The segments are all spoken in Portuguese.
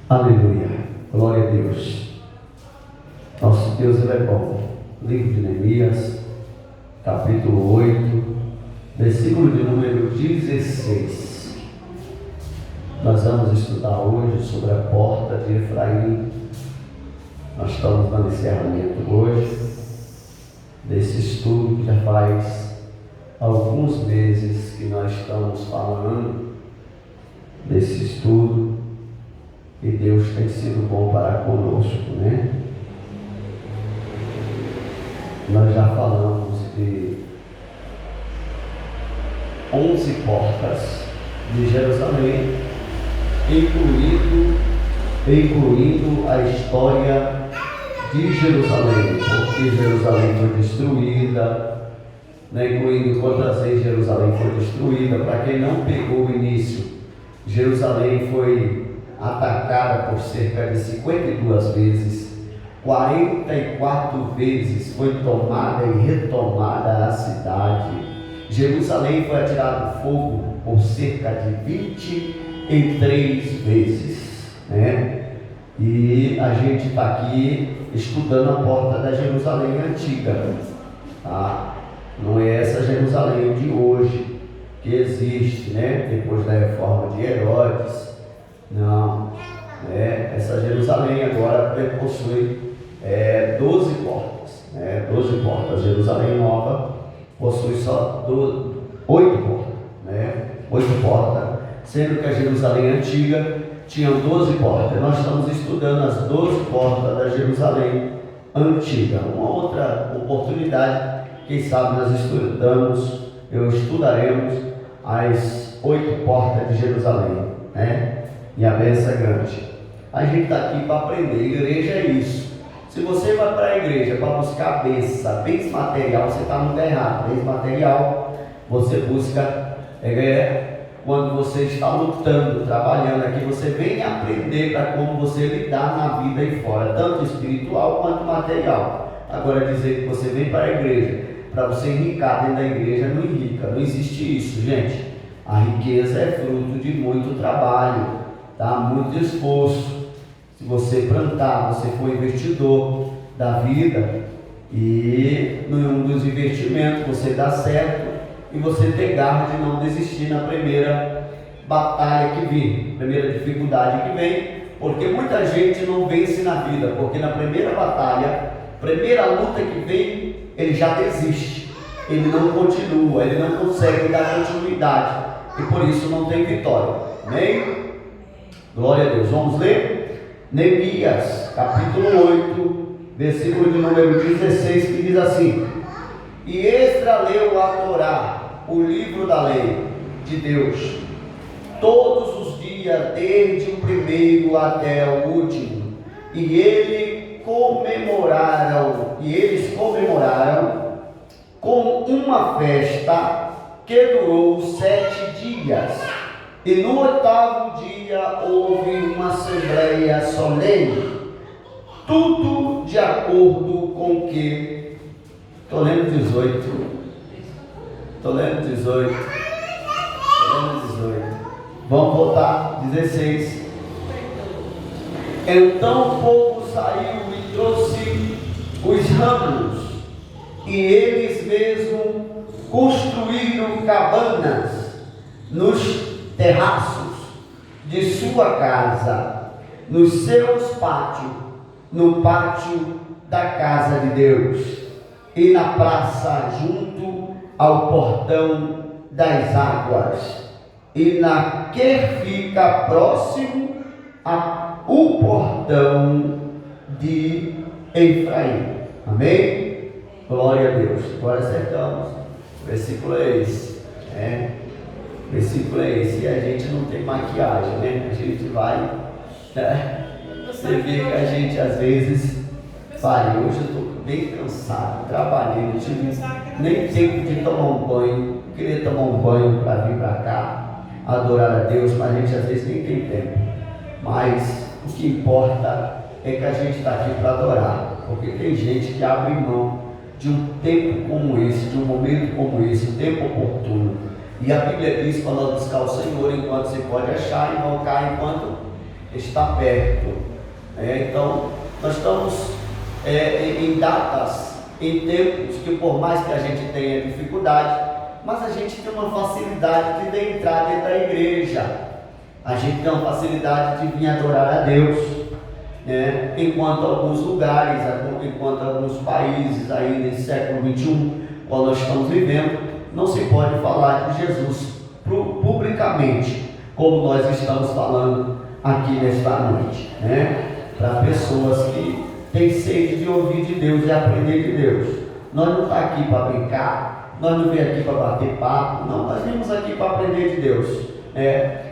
Aleluia, glória a Deus. Nosso Deus, Ele é bom. Livro de Neemias, capítulo 8, versículo de número 16. Nós vamos estudar hoje sobre a porta de Efraim. Nós estamos dando encerramento hoje desse estudo que já faz alguns meses que nós estamos falando desse estudo, e Deus tem sido bom para conosco, né? Nós já falamos de 11 portas de Jerusalém, incluindo a história de Jerusalém, porque Jerusalém foi destruída, né? Incluindo quantas vezes Jerusalém foi destruída. Para quem não pegou o início, Jerusalém foi atacada por cerca de 52 vezes, 44 vezes foi tomada e retomada a cidade. Jerusalém foi atirado fogo por cerca de 23 vezes, né? E a gente está aqui estudando a porta da Jerusalém antiga, tá? Não é essa Jerusalém de hoje que existe, né? Depois da reforma de Herodes. Não, essa Jerusalém agora possui 12 portas, 12 portas. Jerusalém nova possui só 8 portas, 8 portas, sendo que a Jerusalém antiga tinha 12 portas. Nós estamos estudando as 12 portas da Jerusalém antiga. Uma outra oportunidade, quem sabe nós estudaremos as 8 portas de Jerusalém, né? E a bênção é grande. A gente está aqui para aprender. Igreja é isso. Se você vai para a igreja para buscar bens material, você está no lugar errado. Bens material você busca quando você está lutando, trabalhando aqui. Você vem aprender para como você lidar na vida e fora, tanto espiritual quanto material. Agora, dizer que você vem para a igreja para você enricar dentro da igreja, não enrica. Não existe isso, gente. A riqueza é fruto de muito trabalho, tá? Muito esforço. Se você plantar, você for investidor da vida, e num dos investimentos você dá certo, e você ter garra de não desistir na primeira batalha que vem, primeira dificuldade que vem, porque muita gente não vence na vida, porque na primeira batalha, primeira luta que vem, ele já desiste, ele não continua, ele não consegue dar continuidade, e por isso não tem vitória. Amém? Glória a Deus. Vamos ler? Neemias, capítulo 8, versículo de número 16, que diz assim: E Esdras leu a Torá, o livro da lei de Deus, todos os dias, desde o primeiro até o último, e eles comemoraram com uma festa que durou 7 dias. E no 8º dia houve uma assembleia solene, tudo de acordo com o que... Estou lendo 18. Vamos voltar, 16. Então o povo saiu e trouxe os ramos, e eles mesmos construíram cabanas nos terraços de sua casa, nos seus pátios, no pátio da casa de Deus, e na praça junto ao portão das águas, e na que fica próximo ao portão de Efraim. Amém? Glória a Deus. Agora acertamos. O versículo é esse, versículo é esse. E a gente não tem maquiagem, né? A gente vai, você vê que a gente às vezes vai. Hoje eu estou bem cansado, trabalhei, não tive nem tempo de tomar um banho. Queria tomar um banho para vir para cá, adorar a Deus, mas a gente às vezes nem tem tempo. Mas o que importa é que a gente está aqui para adorar, porque tem gente que abre mão de um tempo como esse, de um momento como esse, um tempo oportuno. E a Bíblia diz para nós buscar o Senhor enquanto se pode achar, invocar enquanto está perto. Então, nós estamos em datas, em tempos que, por mais que a gente tenha dificuldade, mas a gente tem uma facilidade de entrar dentro da igreja. A gente tem uma facilidade de vir adorar a Deus, enquanto alguns lugares, enquanto alguns países aí nesse século XXI, qual nós estamos vivendo, não se pode falar de Jesus publicamente, como nós estamos falando aqui nesta noite, para pessoas que têm sede de ouvir de Deus e aprender de Deus. Nós não estamos aqui para brincar, nós não viemos aqui para bater papo, não, nós viemos aqui para aprender de Deus.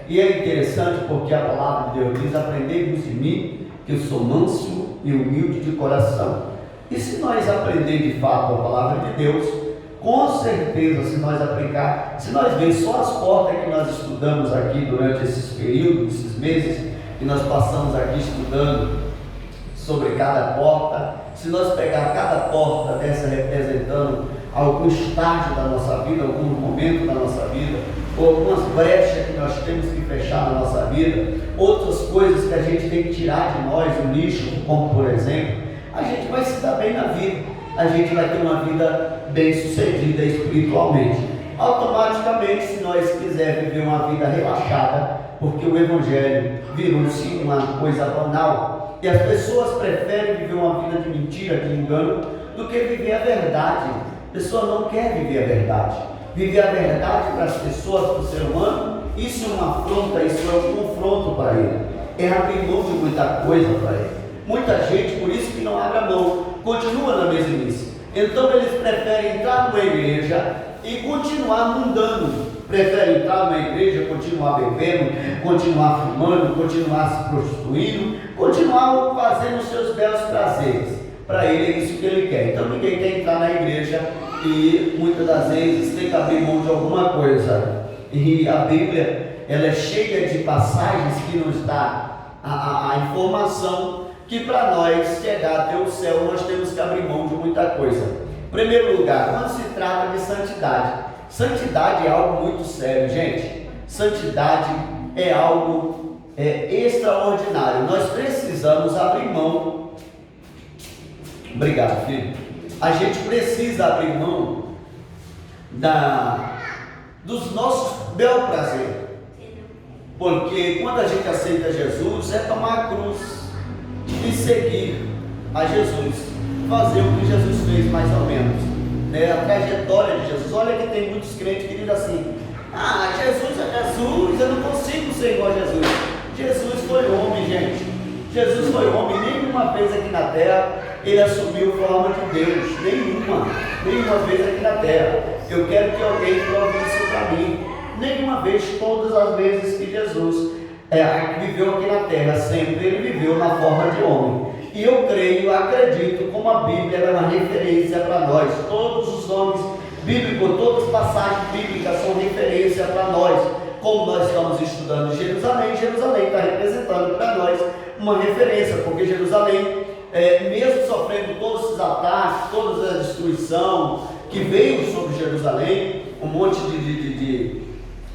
E é interessante porque a palavra de Deus diz: aprendei-vos de mim, que eu sou manso e humilde de coração. E se nós aprender de fato a palavra de Deus, com certeza, se nós aplicar, se nós ver só as portas que nós estudamos aqui durante esses períodos, esses meses que nós passamos aqui estudando sobre cada porta, se nós pegar cada porta dessa representando algum estágio da nossa vida, algum momento da nossa vida, ou algumas brechas que nós temos que fechar na nossa vida, outras coisas que a gente tem que tirar de nós, o lixo, como por exemplo, a gente vai se dar bem na vida, a gente vai ter uma vida bem sucedida espiritualmente. Automaticamente, se nós quisermos viver uma vida relaxada, porque o Evangelho virou-se uma coisa banal, e as pessoas preferem viver uma vida de mentira, de engano, do que viver a verdade. A pessoa não quer viver a verdade. Viver a verdade para as pessoas, para o ser humano, isso é uma afronta, isso é um confronto para ele. É abrir mão de muita coisa para ele. Muita gente, por isso que não abre a mão, continua na mesmice. Então eles preferem entrar numa igreja e continuar mundano. Preferem entrar numa igreja, continuar bebendo, continuar fumando, continuar se prostituindo, continuar fazendo os seus belos prazeres. Para ele é isso que ele quer. Então ninguém quer entrar na igreja e muitas das vezes tem que abrir mão de alguma coisa. E a Bíblia, ela é cheia de passagens que nos dá a informação que para nós chegar até o céu nós temos que abrir mão de muita coisa. Em primeiro lugar, quando se trata de santidade, santidade é algo muito sério, gente. Santidade é algo extraordinário. Nós precisamos abrir mão. Obrigado, filho. A gente precisa abrir mão dos nossos bel prazer. Porque quando a gente aceita Jesus, é tomar a cruz e seguir a Jesus, fazer o que Jesus fez mais ou menos, a trajetória de Jesus. Olha que tem muitos crentes que dizem assim: Jesus é Jesus, eu não consigo ser igual a Jesus. Jesus foi homem, gente. Jesus foi homem, nenhuma vez aqui na terra ele assumiu forma de Deus, nenhuma vez aqui na terra. Eu quero que alguém prove isso para mim. Nenhuma vez, todas as vezes que Jesus viveu aqui na terra, sempre ele viveu na forma de homem. E eu creio, acredito, como a Bíblia é uma referência para nós. Todos os nomes bíblicos, todas as passagens bíblicas são referência para nós. Como nós estamos estudando Jerusalém, Jerusalém está representando para nós uma referência, porque Jerusalém, mesmo sofrendo todos esses ataques, toda a destruição que veio sobre Jerusalém, um monte de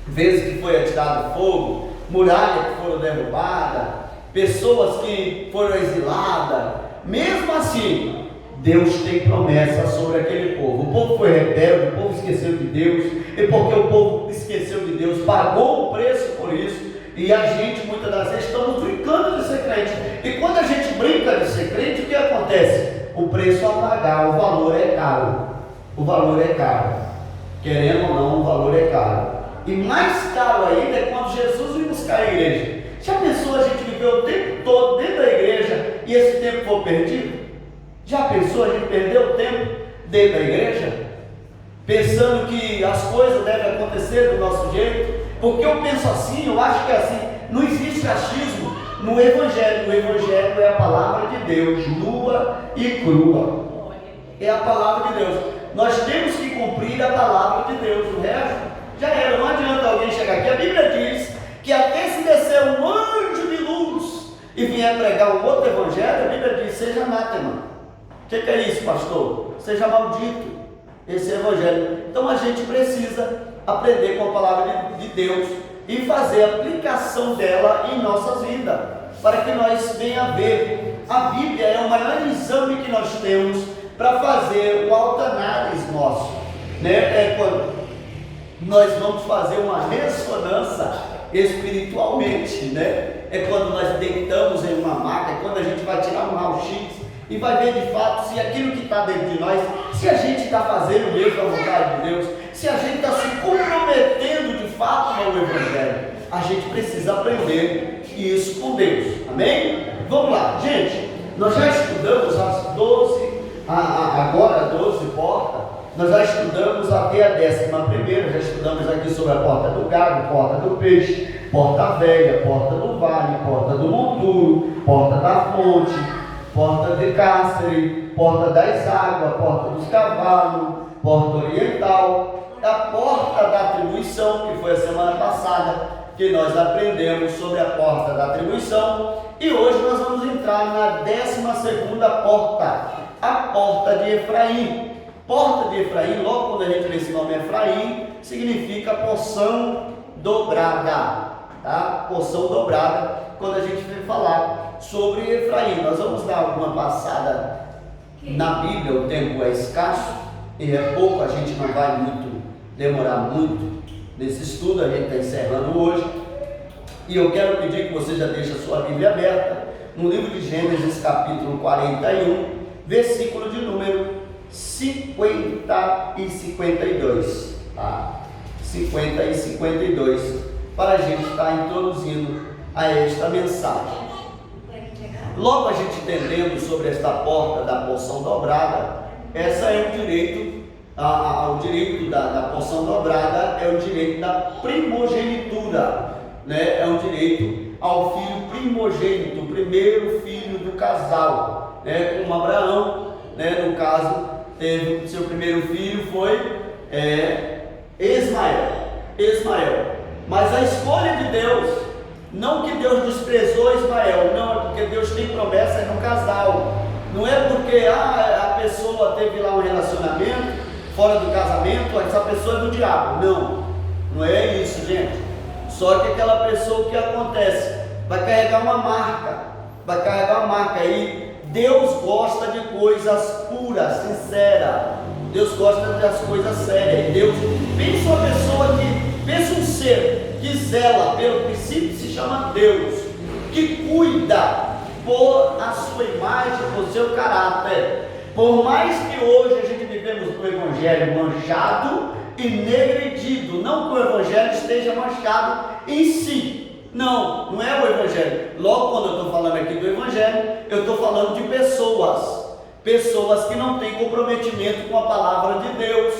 vezes que foi atirado fogo, muralhas que foram derrubadas, pessoas que foram exiladas, mesmo assim, Deus tem promessa sobre aquele povo. O povo foi rebelde, o povo esqueceu de Deus, e porque o povo esqueceu de Deus, pagou o preço por isso. E a gente, muitas das vezes, estamos brincando de ser crente. E quando a gente brinca de ser crente, o que acontece? O preço a pagar, o valor é caro. O valor é caro. Querendo ou não, o valor é caro. E mais caro ainda é quando Jesus vem buscar a igreja. Já pensou a gente viver o tempo todo dentro da igreja e esse tempo for perdido? Já pensou a gente perder o tempo dentro da igreja? Pensando que as coisas devem acontecer do nosso jeito? Porque eu penso assim, eu acho que é assim. Não existe achismo no Evangelho. O Evangelho é a palavra de Deus, nua e crua. É a palavra de Deus. Nós temos que cumprir a palavra de Deus. O resto já era. Não adianta alguém chegar aqui. A Bíblia diz que até se descer um anjo de luz e vier pregar um outro evangelho, a Bíblia diz: seja anátema. O que é isso, pastor? Seja maldito. Esse é o evangelho. Então a gente precisa aprender com a palavra de Deus, e fazer a aplicação dela em nossas vidas, para que nós venhamos a ver. A Bíblia é o maior exame que nós temos para fazer o autoanálise nosso, né? É quando nós vamos fazer uma ressonância espiritualmente, né? É quando nós deitamos em uma maca, é quando a gente vai tirar um raio-x e vai ver de fato se aquilo que está dentro de nós, se a gente está fazendo mesmo a vontade de Deus, se a gente está se comprometendo de fato ao Evangelho. A gente precisa aprender isso com Deus, amém? Vamos lá, gente, nós já estudamos as 12, agora 12 portas, nós já estudamos até a 11ª, já estudamos aqui sobre a porta do gado, porta do peixe, porta velha, porta do vale, porta do monturo, porta da fonte, porta de cárcere, porta das águas, porta dos cavalos, porta oriental, a porta da atribuição, que foi a semana passada, que nós aprendemos sobre a porta da atribuição, e hoje nós vamos entrar na 12ª porta, a porta de Efraim. Porta de Efraim, logo quando a gente vê esse nome Efraim, significa porção dobrada, tá? Porção dobrada, quando a gente vem falar sobre Efraim. Nós vamos dar alguma passada na Bíblia, o tempo é escasso e é pouco, a gente não vai demorar muito nesse estudo, a gente está encerrando hoje. E eu quero pedir que você já deixe a sua Bíblia aberta no livro de Gênesis, capítulo 41, versículo de número 50 e 52, tá? 50 e 52, para a gente estar introduzindo a esta mensagem. Logo a gente entendendo sobre esta porta da porção dobrada, essa é o direito, o direito da porção dobrada é o direito da primogenitura, né? É o direito ao filho primogênito, o primeiro filho do casal, né? Como Abraão, né? No caso, teve seu primeiro filho foi Ismael, mas a escolha de Deus, não que Deus desprezou Ismael, não, é porque Deus tem promessa no casal, não é porque a pessoa teve lá um relacionamento fora do casamento, essa pessoa é do diabo, não é isso, gente. Só que aquela pessoa, o que acontece? Vai carregar uma marca, e Deus gosta de coisas puras, sinceras. Deus gosta das coisas sérias. E Deus, pensa uma pessoa pensa um ser que zela pelo princípio, se chama Deus, que cuida por a sua imagem, por seu caráter. Por mais que hoje a gente vivemos com o Evangelho manchado e negredido, não que o Evangelho esteja manchado em si. Não é o Evangelho. Logo, quando eu estou falando aqui do Evangelho, eu estou falando de pessoas que não têm comprometimento com a palavra de Deus,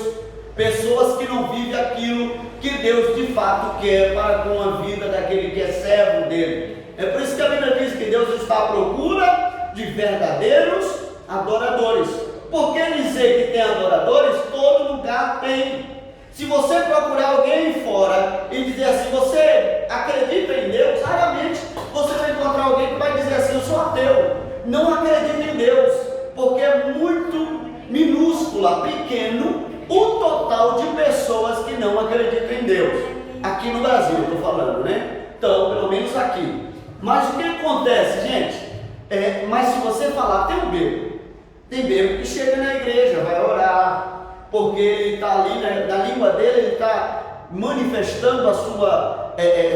pessoas que não vivem aquilo que Deus de fato quer para com a vida daquele que é servo dele. É por isso que a Bíblia diz que Deus está à procura de verdadeiros adoradores. Por que dizer que tem adoradores? Todo lugar tem. Se você procurar alguém fora e dizer assim, você acredita em Deus? Raramente você vai encontrar alguém que vai dizer assim, eu sou ateu, não acredito em Deus, porque é muito minúscula, pequeno, o total de pessoas que não acreditam em Deus. Aqui no Brasil eu estou falando, né? Então, pelo menos aqui. Mas o que acontece, gente? Mas se você falar, tem bêbado que chega na igreja, vai orar, porque ele está ali, na língua dele, ele está manifestando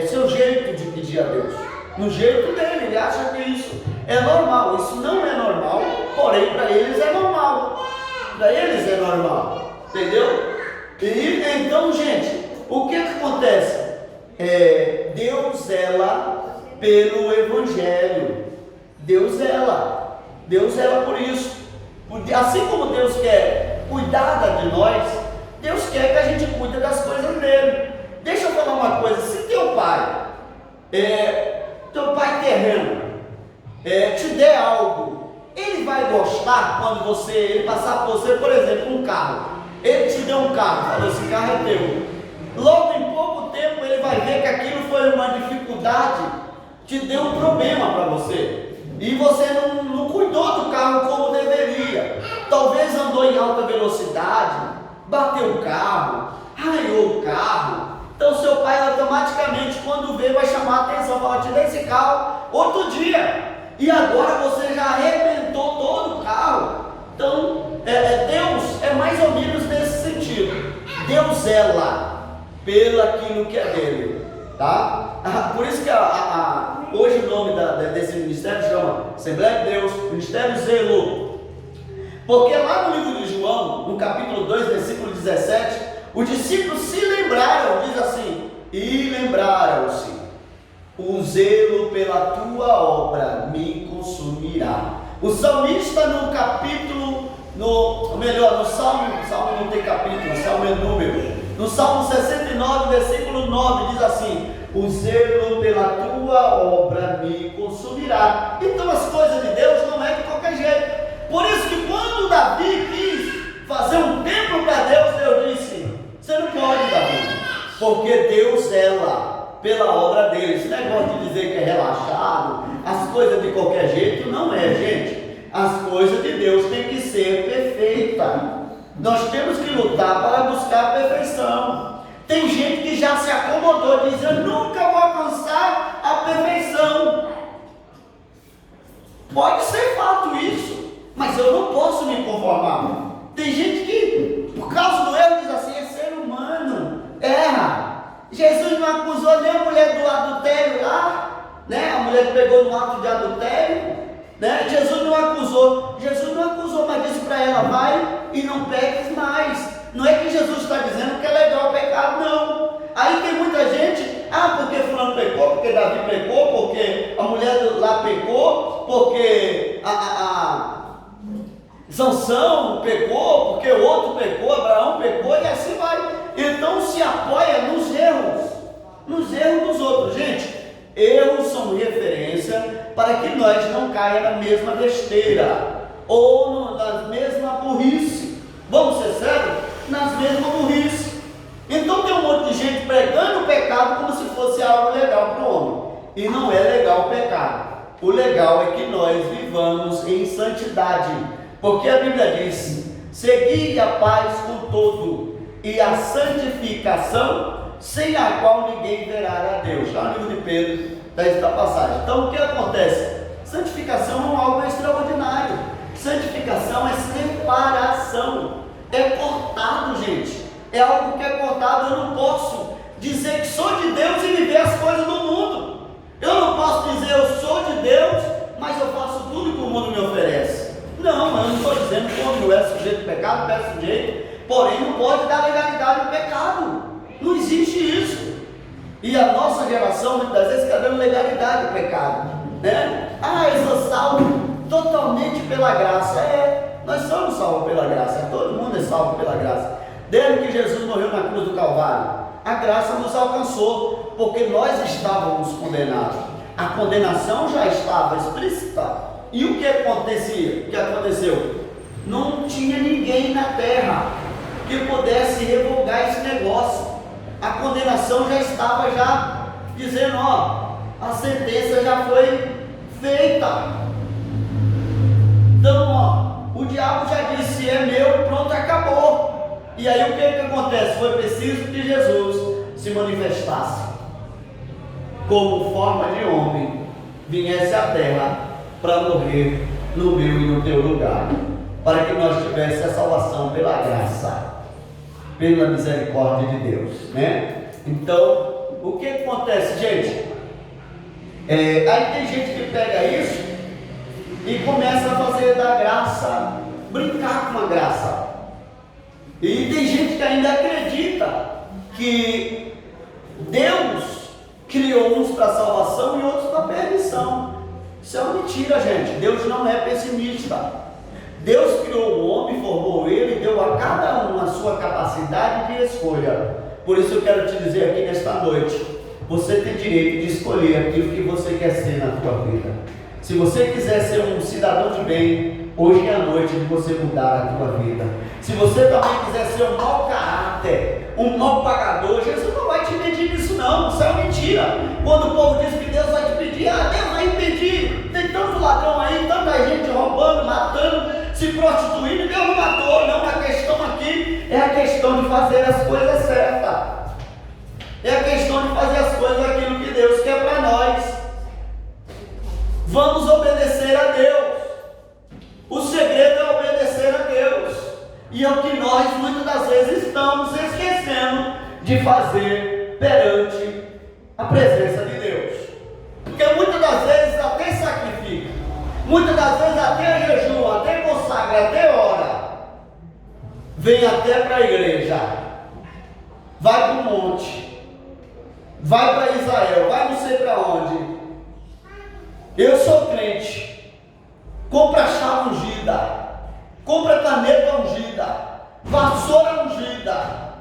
seu jeito de pedir a Deus, no jeito dele, ele acha que isso é normal. Isso não é normal, porém para eles é normal, entendeu? E então, gente, o que acontece? Deus zela pelo Evangelho, Deus zela por isso. Assim como Deus quer cuidar de nós, Deus quer que a gente cuide das coisas dele. Deixa eu falar uma coisa, se teu pai terreno, te der algo, ele vai gostar quando ele passar por você, por exemplo, um carro, ele te deu um carro, falou, esse carro é teu, logo em pouco tempo ele vai ver que aquilo foi uma dificuldade, te deu um problema para você, e você não cuidou do carro como deveria, talvez andou em alta velocidade, bateu o carro, raiou o carro, Então seu pai automaticamente, quando vê, vai chamar a atenção, fala, te dei esse carro outro dia, e agora você já arrebentou todo o carro. Então, Deus é mais ou menos nesse sentido. Deus zela pelo aquilo que é dele, tá? Por isso que hoje o nome desse ministério chama Assembleia de Deus, Ministério Zelo. Porque lá no livro de João, no capítulo 2, versículo 17, os discípulos se lembraram, diz assim, e lembraram-se, o zelo pela tua obra me consumirá. O salmista no capítulo, no Salmo não tem capítulo, o Salmo é número. No Salmo 69, versículo 9, diz assim, o zelo pela tua obra me consumirá. Então as coisas de Deus não é de qualquer jeito. Por isso que quando Davi quis fazer um templo para Deus, Deus disse, você não pode, Davi, porque Deus zela pela obra dele. Esse negócio de dizer que é relaxado, as coisas de qualquer jeito, não é, gente. As coisas de Deus têm que ser perfeitas. Nós temos que lutar para buscar a perfeição. Tem gente que já se acomodou, diz, eu nunca vou alcançar a perfeição. Pode ser fato isso, mas eu não posso me conformar. Tem gente que, por causa do erro, diz assim, é ser humano, erra. Jesus não acusou nem a mulher do adultério lá, né? A mulher que pegou no ato de adultério, né? Jesus não acusou, mas disse para ela, vai e não peques mais. Não é que Jesus está dizendo que é legal o pecado, não. Aí tem muita gente, porque fulano pecou, porque Davi pecou, porque a mulher lá pecou, porque Sansão pecou, porque o outro pecou, Abraão pecou, e assim vai. Então se apoia nos erros dos outros. Gente, erros são referência para que nós não caia na mesma besteira, ou na mesma burrice. Vamos ser sérios? Nas mesmas burrice. Então tem um monte de gente pregando o pecado como se fosse algo legal para o homem, e não é legal o pecado. O legal é que nós vivamos em santidade, porque a Bíblia diz, segui a paz com todo, e a santificação, sem a qual ninguém verá a Deus. Lá no livro de Pedro, está esta passagem. Então o que acontece? Santificação é algo extraordinário. Santificação é separação, é cortado, gente, é algo que é cortado. Eu não posso dizer que sou de Deus e viver as coisas do mundo. Eu não posso dizer eu sou de Deus, mas eu faço tudo que o mundo me oferece. Não, eu não estou dizendo que o homem não é sujeito de pecado, não é sujeito, porém não pode dar legalidade ao pecado. Não existe isso. E a nossa geração muitas vezes está dando legalidade ao pecado, né? Eu sou salvo totalmente pela graça. Nós somos salvos pela graça, todo mundo é salvo pela graça. Desde que Jesus morreu na cruz do Calvário, a graça nos alcançou, porque nós estávamos condenados. A condenação já estava explícita. E o que acontecia? O que aconteceu? Não tinha ninguém na terra que pudesse revogar esse negócio. A condenação já estava dizendo, a sentença já foi feita. Então, o diabo já disse, é meu, pronto, acabou. E aí o que acontece? Foi preciso que Jesus se manifestasse como forma de homem, viesse à terra para morrer no meu e no teu lugar, para que nós tivéssemos a salvação pela graça, pela misericórdia de Deus, né? Então, o que acontece, gente? Aí tem gente que pega isso e começa a fazer da graça, brincar com a graça. E tem gente que ainda acredita que Deus criou uns para salvação e outros para perdição. Isso é uma mentira, gente. Deus não é pessimista. Deus criou o homem, formou ele e deu a cada um a sua capacidade de escolha. Por isso eu quero te dizer aqui nesta noite, você tem direito de escolher aquilo que você quer ser na tua vida. Se você quiser ser um cidadão de bem, hoje é a noite de você mudar a tua vida. Se você também quiser ser um mau caráter, um mau pagador, Jesus não vai te pedir isso não, isso é mentira. Quando o povo diz que Deus vai te pedir, Deus vai impedir. Tem tanto ladrão aí, tanta gente roubando, matando, se prostituindo, Deus não matou. Não, a questão aqui é a questão de fazer as coisas certas. É Vamos obedecer a Deus. O segredo é obedecer a Deus. E é o que nós muitas das vezes estamos esquecendo de fazer perante a presença de Deus. Porque muitas das vezes até sacrifica, muitas das vezes até jejum, até consagra, até ora, vem até para a igreja, vai para o monte, vai para Israel, vai não sei para onde. Eu sou crente, compra chave ungida, compra caneta ungida, vassoura ungida,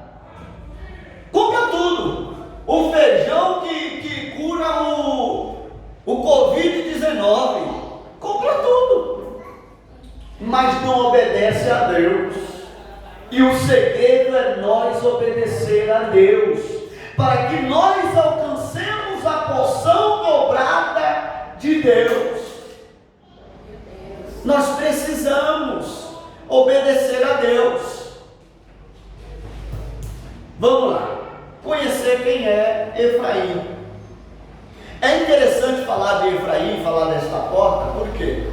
compra tudo. O feijão que cura o Covid-19, compra tudo, mas não obedece a Deus. E o segredo é nós obedecer a Deus, para que nós alcancemos a porção dobrada de Deus. Nós precisamos obedecer a Deus. Vamos lá, conhecer quem é Efraim. É interessante falar de Efraim, falar desta porta, porque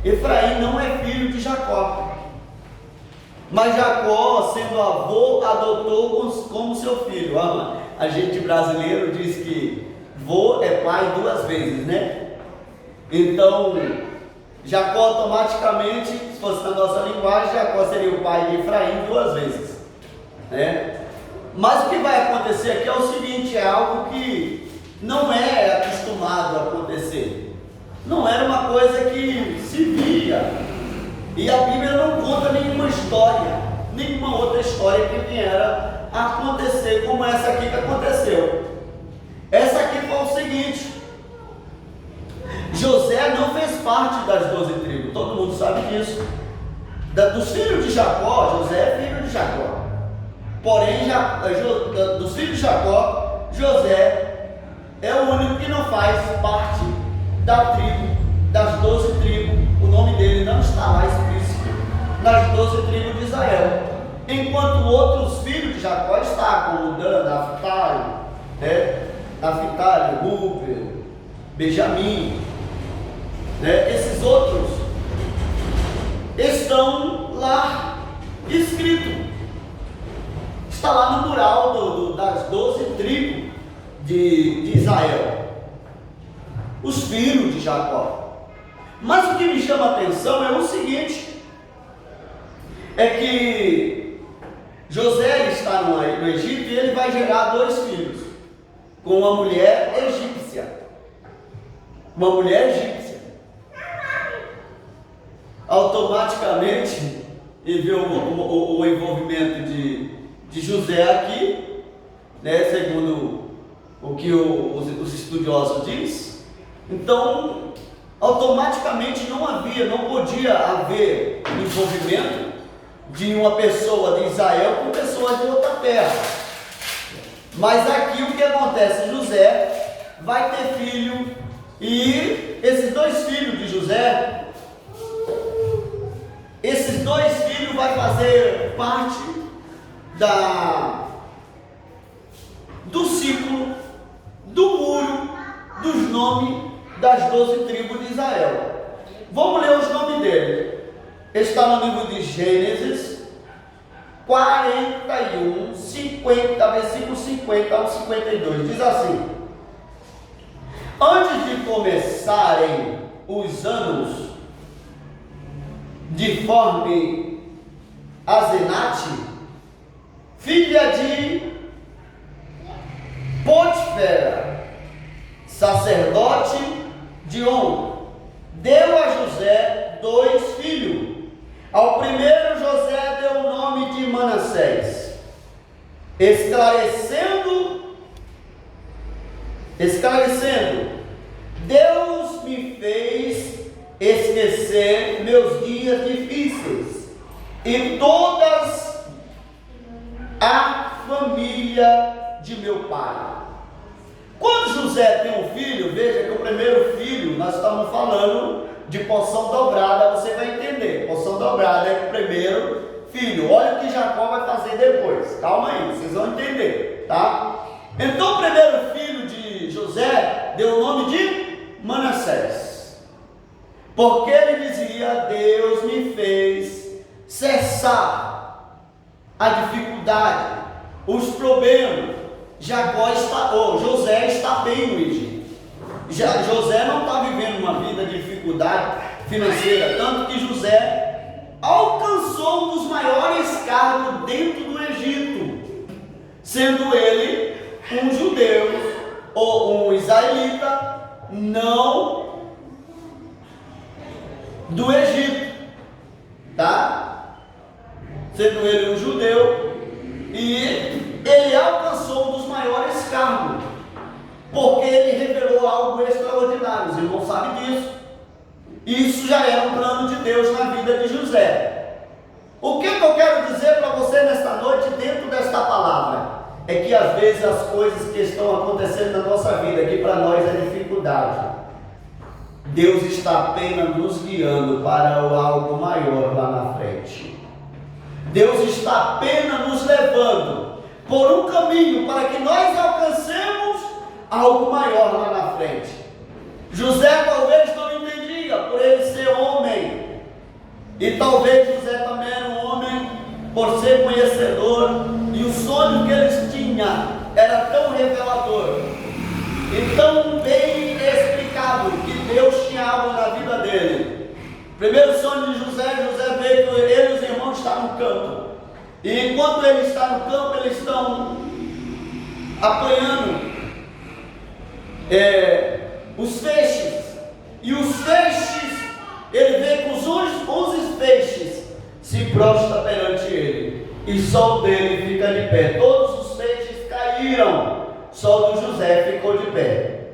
Efraim não é filho de Jacó, mas Jacó, sendo avô, adotou como seu filho. A gente brasileiro diz que vô é pai duas vezes, né? Então, Jacó automaticamente, se fosse na nossa linguagem, Jacó seria o pai de Efraim duas vezes, né? Mas o que vai acontecer aqui é o seguinte: é algo que não é acostumado a acontecer, não era uma coisa que se via, e a Bíblia não conta nenhuma história, nenhuma outra história que viera a acontecer como essa aqui que aconteceu. Essa aqui foi o seguinte: José não fez parte das 12 tribos, todo mundo sabe disso. Dos filhos de Jacó, José é filho de Jacó. Porém, dos filhos de Jacó, José é o único que não faz parte da tribo, das 12 tribos. O nome dele não está lá explícito nas 12 tribos de Israel. Enquanto outros filhos de Jacó estão, como Dan, Naphtali, Rúben, Benjamim, esses outros estão lá escrito, está lá no mural das 12 tribos de Israel, os filhos de Jacó. Mas o que me chama a atenção é o seguinte: é que José está no Egito e ele vai gerar 2 filhos com uma mulher egípcia. Uma mulher egípcia. Automaticamente, e vê o envolvimento de José aqui, segundo o que os estudiosos dizem. Então, automaticamente não podia haver envolvimento de uma pessoa de Israel com pessoas de outra terra. Mas aqui o que acontece? José vai ter filho, e esses 2 filhos de José, esses 2 filhos vai fazer parte do ciclo, do muro, dos nomes das 12 tribos de Israel. Vamos ler os nomes dele. Está no livro de Gênesis 41, 50, versículo 50 ao 52. Diz assim: antes de começarem os anos de forme Azenate, filha de Potifera, sacerdote de On, deu a José 2 filhos. Ao primeiro José deu o nome de Manassés, esclarecendo, Deus me fez esquecer meus dias difíceis e todas a família de meu pai. Quando José tem um filho, veja que o primeiro filho, nós estamos falando de porção dobrada, você vai entender. Porção dobrada é o primeiro filho. Olha o que Jacó vai fazer depois. Calma aí, vocês vão entender, tá? Então o primeiro filho de José deu o nome de Manassés. Porque ele dizia: Deus me fez cessar a dificuldade, os problemas. José está bem no Egito. José não está vivendo uma vida de dificuldade financeira, tanto que José alcançou um dos maiores cargos dentro do Egito, sendo ele um judeu ou um israelita não do Egito, tá? Sendo ele um judeu, e ele alcançou um dos maiores cargos, porque ele revelou algo extraordinário. Os irmãos sabem disso. Isso já era um plano de Deus na vida de José. O que eu quero dizer para você nesta noite, dentro desta palavra, é que às vezes as coisas que estão acontecendo na nossa vida, que para nós é dificuldade, Deus está apenas nos guiando para algo maior lá na frente. Deus está apenas nos levando por um caminho para que nós alcancemos algo maior lá na frente. José talvez não entendia por ele ser homem, e talvez José também era um homem por ser conhecedor, e o sonho que eles tinham era tão revelador e tão bem explicado que Deus tinha algo na vida dele. Primeiro sonho de José veio que ele e os irmãos estão no campo, e enquanto ele está no campo, eles estão apanhando os feixes, e os feixes, ele vê que os feixes se prostram perante ele, e só o dele fica de pé. Todos os feixes caíram, só o do José ficou de pé.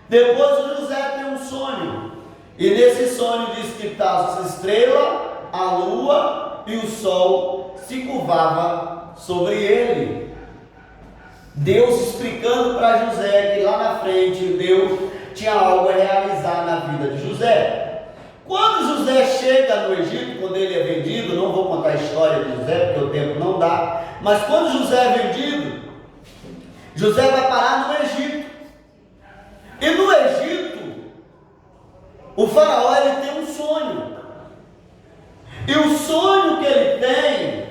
Depois o José tem um sonho, e nesse sonho diz que as estrelas, a lua e o sol se curvavam sobre ele. Deus explicando para José que lá na frente Deus tinha algo a realizar na vida de José. Quando José chega no Egito, quando ele é vendido, não vou contar a história de José porque o tempo não dá, mas quando José é vendido, José vai parar no Egito. E no Egito, o faraó ele tem um sonho, e o sonho que ele tem,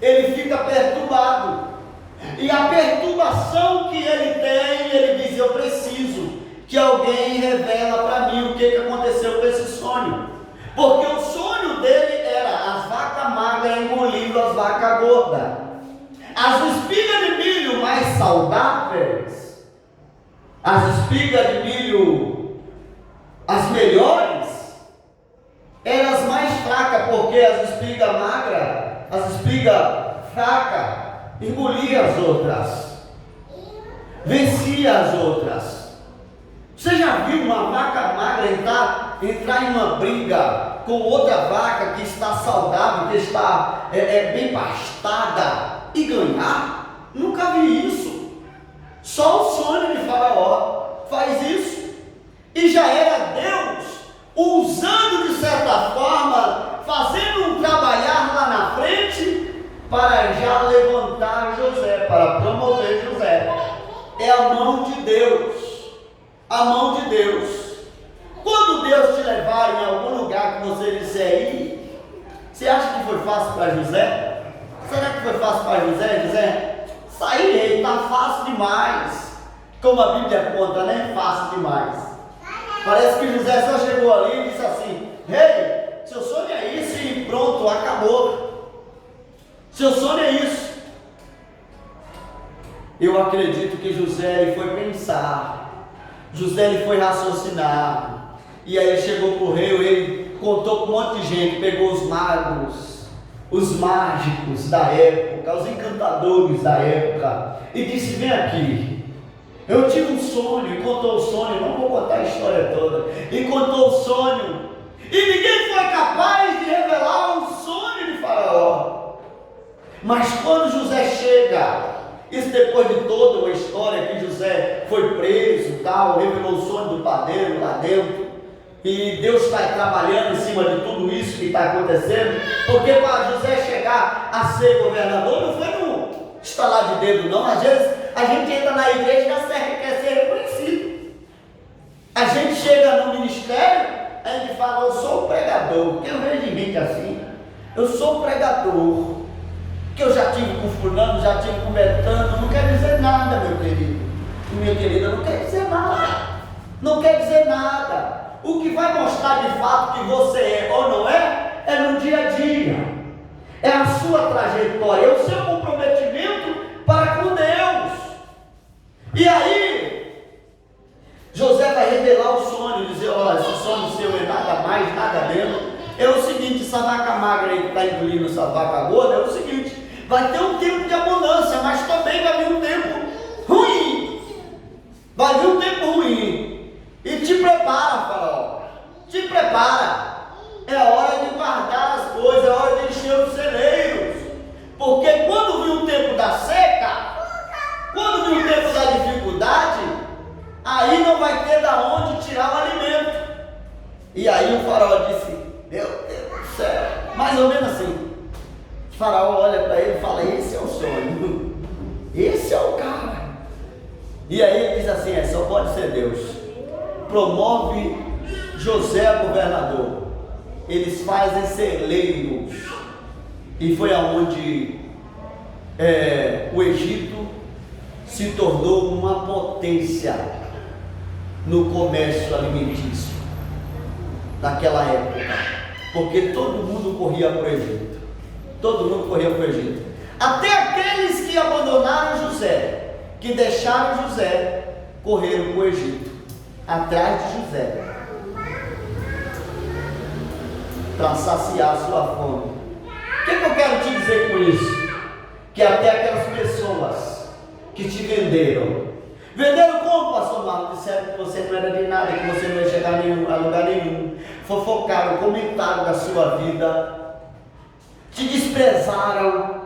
ele fica perturbado. E a perturbação que ele tem, ele diz: eu preciso que alguém revela para mim o que aconteceu com esse sonho. Porque o sonho dele era as vacas magras engolindo as vacas gordas. As espigas de milho mais saudáveis, as espigas de milho, as melhores, eram as mais fracas, porque as espigas magras, as espigas fracas, engolia as outras, vencia as outras. Você já viu uma vaca magra entrar em uma briga com outra vaca que está saudável, que está bem pastada, e ganhar? Nunca vi isso. Só o sonho de Faraó faz isso. E já era Deus usando de certa forma, fazendo um trabalhar lá na frente, para já levantar José, para promover José. É a mão de Deus, a mão de Deus. Quando Deus te levar em algum lugar que você disser ir, você acha que foi fácil para José? Será que foi fácil para José? José, sair rei, está fácil demais. Como a Bíblia conta, né? Fácil demais. Parece que José só chegou ali e disse assim: rei, seu sonho é isso e pronto, acabou. Seu sonho é isso. Eu acredito que José ele foi pensar, José ele foi raciocinar, e aí ele chegou para o rei, ele contou com um monte de gente, pegou os magos, os mágicos da época, os encantadores da época, e disse: vem aqui, eu tive um sonho, e contou o sonho, não vou contar a história toda, e contou o sonho, e ninguém foi capaz de revelar o sonho de Faraó. Mas quando José chega, isso depois de toda uma história que José foi preso, tal, revelou o sonho do padeiro lá dentro, e Deus está trabalhando em cima de tudo isso que está acontecendo, porque para José chegar a ser governador não foi no estalar de dedo não. Às vezes a gente entra na igreja e quer ser reconhecido. A gente chega no ministério, a gente fala: eu sou pregador, porque eu vejo gente assim, eu sou pregador, que eu já tive com fulano, já tive com Betano, não quer dizer nada, meu querido, minha querida, não quer dizer nada, não quer dizer nada. O que vai mostrar de fato que você é ou não é, é no dia a dia, é a sua trajetória, é o seu comprometimento para com Deus. E aí, José vai revelar o sonho, dizer: olha, esse sonho seu é nada mais, nada menos. É o seguinte, essa vaca magra aí que está engolindo essa vaca gorda, é o seguinte: vai ter um tempo de abundância, mas também vai vir um tempo ruim. Vai vir um tempo ruim. E te prepara, Faraó. Te prepara. É hora de guardar as coisas, é hora de encher os celeiros. Porque quando vir o tempo da seca, quando vir o tempo da dificuldade, aí não vai ter da onde tirar o alimento. E aí o Faraó disse: meu Deus do céu, mais ou menos assim. O Faraó olha para ele e fala: esse é o sonho, esse é o cara. E aí ele diz assim: só pode ser Deus. Promove José governador, eles fazem celeiros, e foi aonde o Egito se tornou uma potência no comércio alimentício naquela época, porque todo mundo corria para o Egito, todo mundo corria para o Egito, até aqueles que abandonaram José, que deixaram José, correram para o Egito, atrás de José, para saciar a sua fome. O que eu quero te dizer com isso? Que até aquelas pessoas que te venderam como, pastor Marcos? Disseram que você não era de nada, que você não ia chegar a lugar nenhum, fofocaram, comentaram da sua vida, te desprezaram,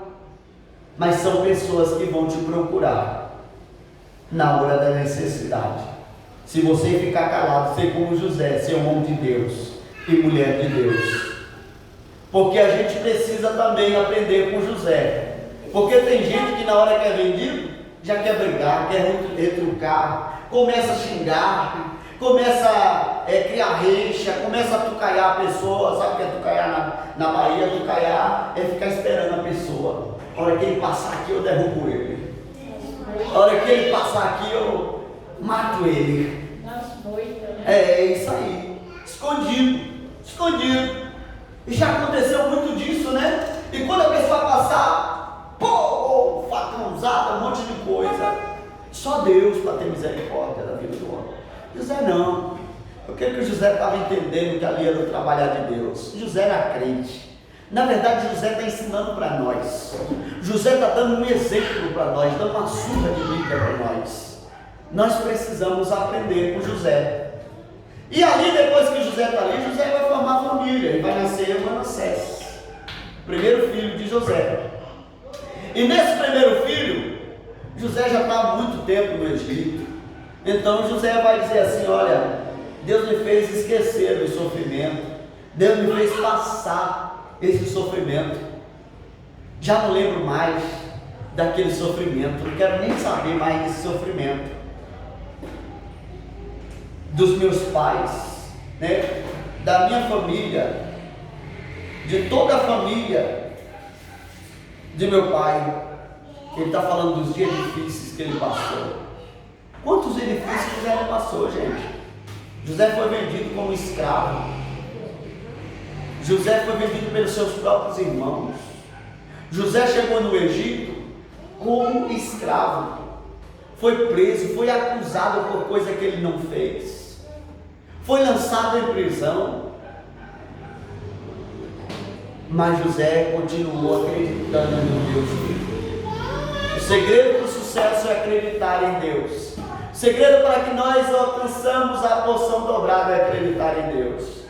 mas são pessoas que vão te procurar na hora da necessidade. Se você ficar calado, ser como José, ser um homem de Deus e mulher de Deus. Porque a gente precisa também aprender com José. Porque tem gente que na hora que é vendido, já quer brigar, quer retrucar, começa a xingar, começa a criar reixa, começa a tucaiar a pessoa. Sabe o que é tucaiar na Bahia? Tucaiar é ficar esperando a pessoa. A hora que ele passar aqui, eu derrubo ele. A hora que ele passar aqui, eu mato ele. É isso aí, escondido. E já aconteceu muito disso, né? E quando a pessoa passar, pô, facãozada, um monte de coisa. Só Deus para ter misericórdia da vida do homem. José não. Eu creio que o José estava entendendo que ali era o trabalhar de Deus. José era crente. Na verdade, José está ensinando para nós. José está dando um exemplo para nós, dando uma surra de Bíblia para nós. Nós precisamos aprender com José. E ali, depois que José está ali, José vai formar família. Ele vai nascer Manassés, primeiro filho de José. E nesse primeiro filho, José já está há muito tempo no Egito. Então José vai dizer assim: olha, Deus me fez esquecer do sofrimento, Deus me fez passar esse sofrimento. Já não lembro mais daquele sofrimento, não quero nem saber mais desse sofrimento dos meus pais, né? Da minha família, de toda a família de meu pai. Ele está falando dos dias difíceis que ele passou. Quantos dias difíceis José não passou, gente? José foi vendido como escravo. José foi vendido pelos seus próprios irmãos. José chegou no Egito como escravo. Foi preso, foi acusado por coisa que ele não fez. Foi lançado em prisão. Mas José continuou acreditando no Deus vivo. O segredo do sucesso é acreditar em Deus. O segredo para que nós alcançamos a porção dobrada é acreditar em Deus.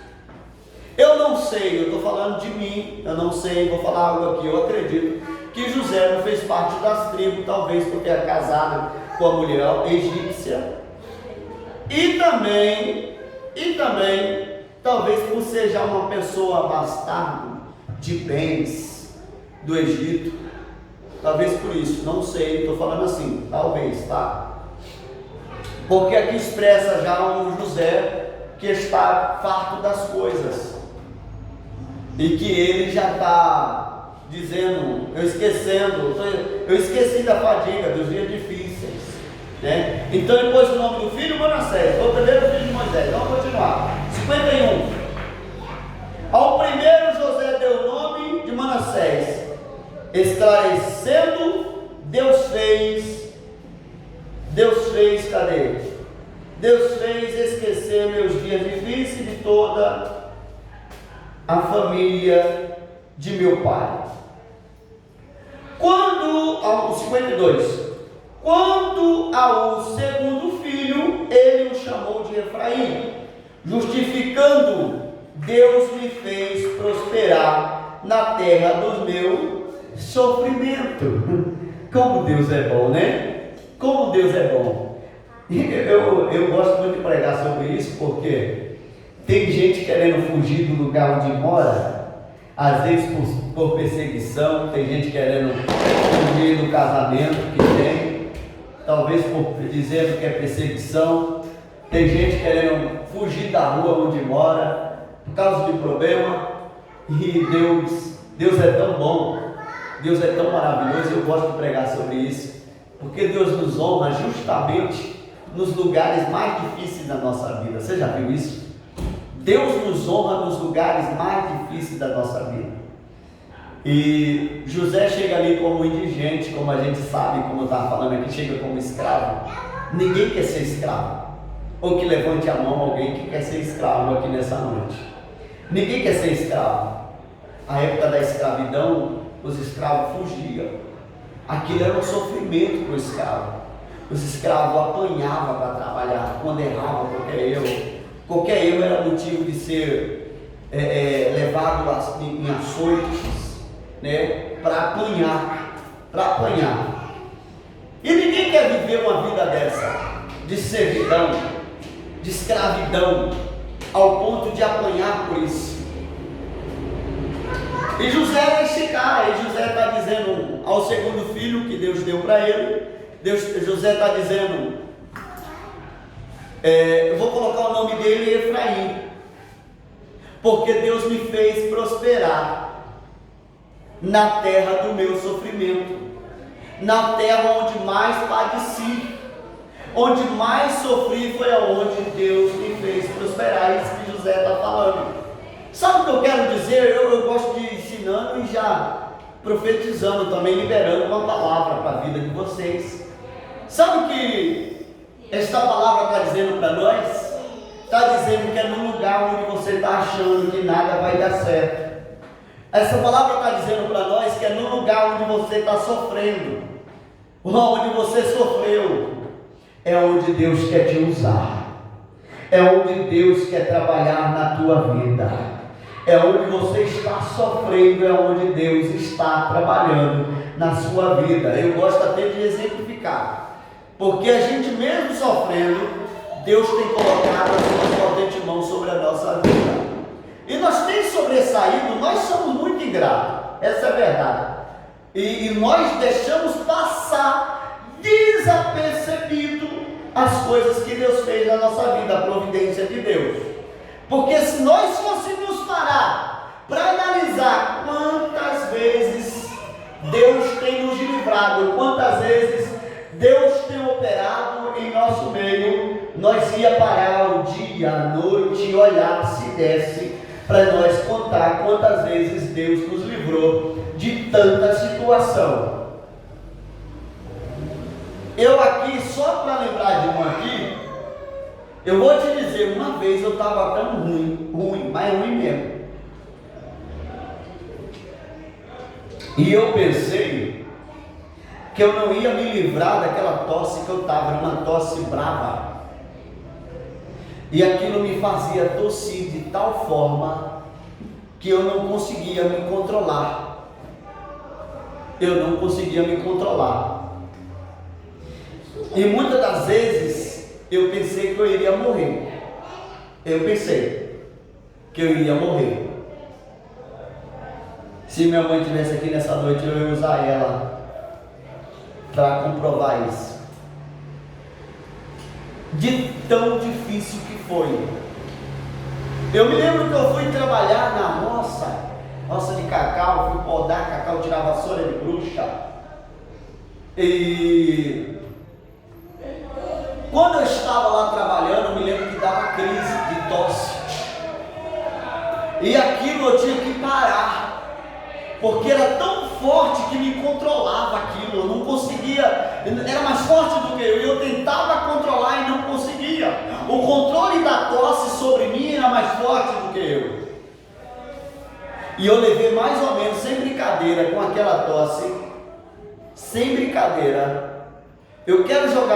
Eu não sei, eu estou falando de mim, eu não sei, vou falar algo aqui. Eu acredito que José não fez parte das tribos, talvez porque era casado com a mulher egípcia. E também, talvez por ser já uma pessoa bastardo de bens do Egito. Talvez por isso, não sei, estou falando assim, talvez, tá? Porque aqui expressa já um José que está farto das coisas. e que ele já está dizendo, eu esqueci da fadiga, dos dias difíceis, né? Então ele pôs o nome do filho Manassés, foi o primeiro filho de Moisés. Vamos continuar. 51. Ao primeiro José deu o nome de Manassés, esclarecendo, Deus fez, cadê? Deus fez esquecer meus dias difíceis de toda a família de meu pai. Ao 52, quando ao segundo filho, ele o chamou de Efraim, justificando, Deus me fez prosperar na terra do meu sofrimento. Como Deus é bom, né? Como Deus é bom. Eu gosto muito de pregar sobre isso, porque tem gente querendo fugir do lugar onde mora, às vezes por perseguição, tem gente querendo fugir do casamento que tem, talvez por dizendo que é perseguição, tem gente querendo fugir da rua onde mora, por causa de problema, e Deus é tão bom, Deus é tão maravilhoso. Eu gosto de pregar sobre isso, porque Deus nos honra justamente nos lugares mais difíceis da nossa vida. Você já viu isso? Deus nos honra nos lugares mais difíceis da nossa vida. E José chega ali como indigente, como a gente sabe, como eu estava falando aqui, chega como escravo. Ninguém quer ser escravo. Ou que levante a mão alguém que quer ser escravo aqui nessa noite. Ninguém quer ser escravo. A época da escravidão, os escravos fugiam. Aquilo era um sofrimento para o escravo. Os escravos apanhavam para trabalhar, quando erravam qualquer erro era motivo de ser levado em açoites, né, para apanhar. E ninguém quer viver uma vida dessa, de servidão, de escravidão, ao ponto de apanhar por isso. E José é esse cara, e José está dizendo ao segundo filho que Deus deu para ele, José está dizendo, eu vou colocar o nome dele Efraim, porque Deus me fez prosperar na terra do meu sofrimento, na terra onde mais padeci, onde mais sofri, foi aonde Deus me fez prosperar. É isso que José está falando. Sabe o que eu quero dizer? Eu gosto de ir ensinando e já profetizando também, liberando uma palavra para a vida de vocês. Sabe o que esta palavra está dizendo para nós? Está dizendo que é no lugar onde você está achando que nada vai dar certo. Essa palavra está dizendo para nós que é no lugar onde você está sofrendo, onde você sofreu, é onde Deus quer te usar, é onde Deus quer trabalhar na tua vida, é onde você está sofrendo, é onde Deus está trabalhando na sua vida. Eu gosto até de exemplificar, porque a gente mesmo sofrendo, Deus tem colocado a sua potente mão sobre a nossa vida. E nós temos sobressaído, nós somos muito ingratos, essa é a verdade. E nós deixamos passar desapercebido as coisas que Deus fez na nossa vida, a providência de Deus. Porque se nós fôssemos parar para analisar quantas vezes Deus tem nos livrado, quantas vezes Deus tem operado em nosso meio, nós ia parar o dia, a noite e olhar se desse para nós contar quantas vezes Deus nos livrou de tanta situação. Eu aqui, só para lembrar de uma aqui, eu vou te dizer, uma vez eu estava tão ruim, mas ruim mesmo. E eu pensei que eu não ia me livrar daquela tosse que eu estava, uma tosse brava. E aquilo me fazia tossir de tal forma que eu não conseguia me controlar. E muitas das vezes eu pensei que eu iria morrer. Se minha mãe estivesse aqui nessa noite, eu ia usar ela para comprovar isso. De tão difícil que foi. Eu me lembro que eu fui trabalhar na roça roça de cacau, fui podar cacau, tirar a vassoura de bruxa. E quando eu estava lá trabalhando, eu me lembro que dava crise de tosse. E aquilo eu tinha que parar, porque era tão forte que me controlava aquilo, eu não conseguia, era mais forte do que eu, e eu tentava controlar e não conseguia. O controle da tosse sobre mim era mais forte do que eu. E eu levei mais ou menos, sem brincadeira, com aquela tosse, sem brincadeira. Eu quero jogar